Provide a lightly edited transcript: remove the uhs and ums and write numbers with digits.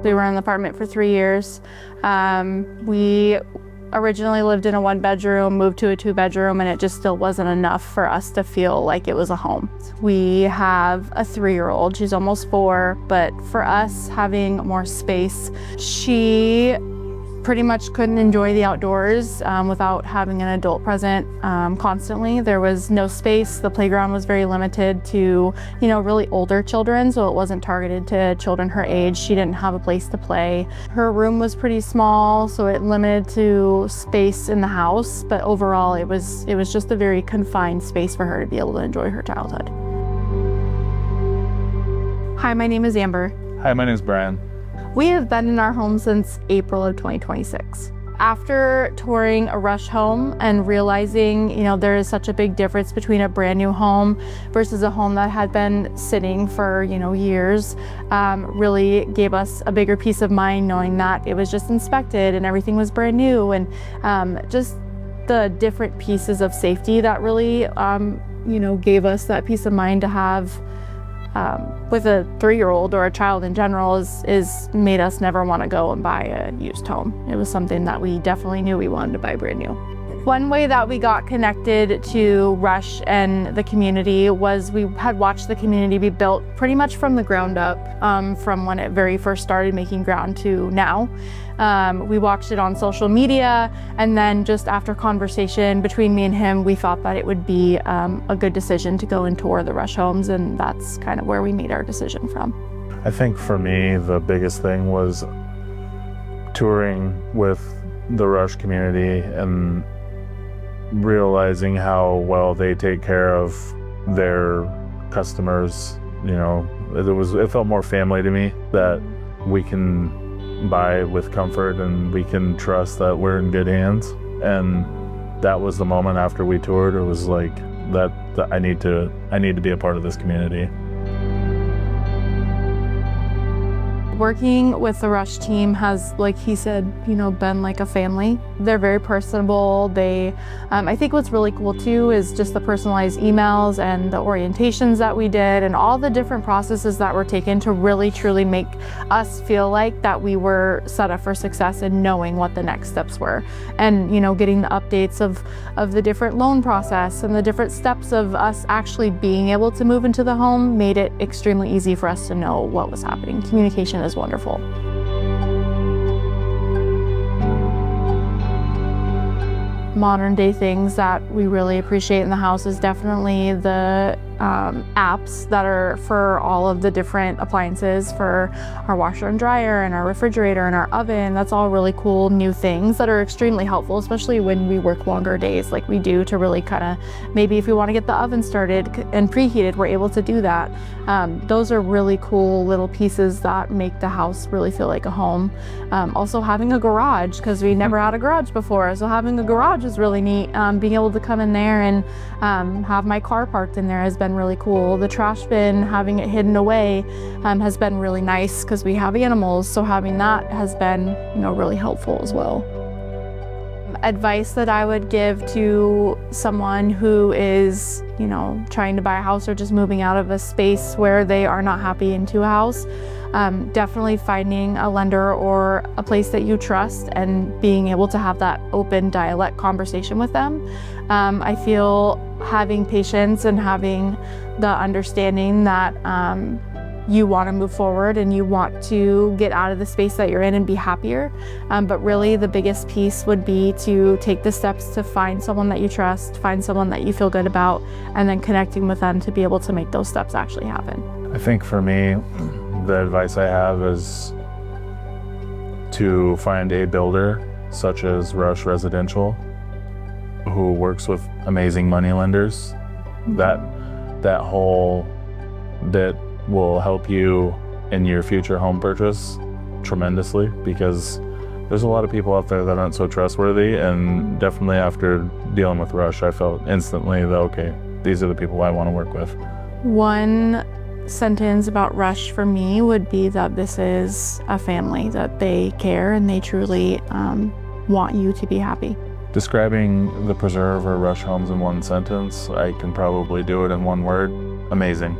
We were in the apartment for 3 years. We originally lived in a 1-bedroom, moved to a 2-bedroom, and it just still wasn't enough for us to feel like it was a home. We have a 3-year-old, she's almost 4, but for us having more space, she pretty much couldn't enjoy the outdoors without having an adult present constantly. There was no space. The playground was very limited to, really older children, so it wasn't targeted to children her age. She didn't have a place to play. Her room was pretty small, so it limited to space in the house, but overall it was just a very confined space for her to be able to enjoy her childhood. Hi, my name is Amber. Hi, my name is Brian. We have been in our home since April of 2026. After touring a Rush home and realizing, there is such a big difference between a brand new home versus a home that had been sitting for, years, really gave us a bigger peace of mind knowing that it was just inspected and everything was brand new, and just the different pieces of safety that really, gave us that peace of mind to have with a 3-year-old or a child in general is made us never want to go and buy a used home. It was something that we definitely knew we wanted to buy brand new. One way that we got connected to Rush and the community was we had watched the community be built pretty much from the ground up, from when it very first started making ground to now. We watched it on social media, and then just after conversation between me and him, we thought that it would be a good decision to go and tour the Rush homes, and that's kind of where we made our decision from. I think for me, the biggest thing was touring with the Rush community and realizing how well they take care of their customers. It felt more family to me, that we can buy with comfort and we can trust that we're in good hands. And that was the moment after we toured. It was like that I need to be a part of this community. Working with the Rush team has, like he said, been like a family. They're very personable. I think what's really cool too is just the personalized emails and the orientations that we did and all the different processes that were taken to really truly make us feel like that we were set up for success and knowing what the next steps were. And, getting the updates of the different loan process and the different steps of us actually being able to move into the home made it extremely easy for us to know what was happening. Communication is wonderful. Modern day things that we really appreciate in the house is definitely the apps that are for all of the different appliances, for our washer and dryer and our refrigerator and our oven. That's all really cool new things that are extremely helpful, especially when we work longer days like we do, to really kind of, maybe if we want to get the oven started and preheated, we're able to do that. Those are really cool little pieces that make the house really feel like a home. Also having a garage, because we never had a garage before, so having a garage is really neat. Being able to come in there and have my car parked in there has been really cool. The trash bin, having it hidden away, has been really nice because we have animals, so having that has been, really helpful as well. Advice that I would give to someone who is, trying to buy a house or just moving out of a space where they are not happy into a house, definitely finding a lender or a place that you trust and being able to have that open dialect conversation with them. I feel having patience and having the understanding that you want to move forward and you want to get out of the space that you're in and be happier. But really the biggest piece would be to take the steps to find someone that you trust, find someone that you feel good about, and then connecting with them to be able to make those steps actually happen. I think for me, the advice I have is to find a builder such as Rush Residential, who works with amazing money lenders. That whole bit will help you in your future home purchase tremendously, because there's a lot of people out there that aren't so trustworthy, and definitely after dealing with Rush, I felt instantly that, okay, these are the people I want to work with. One sentence about Rush for me would be that this is a family, that they care and they truly want you to be happy. Describing the Preserve or Rush homes in one sentence, I can probably do it in one word: amazing.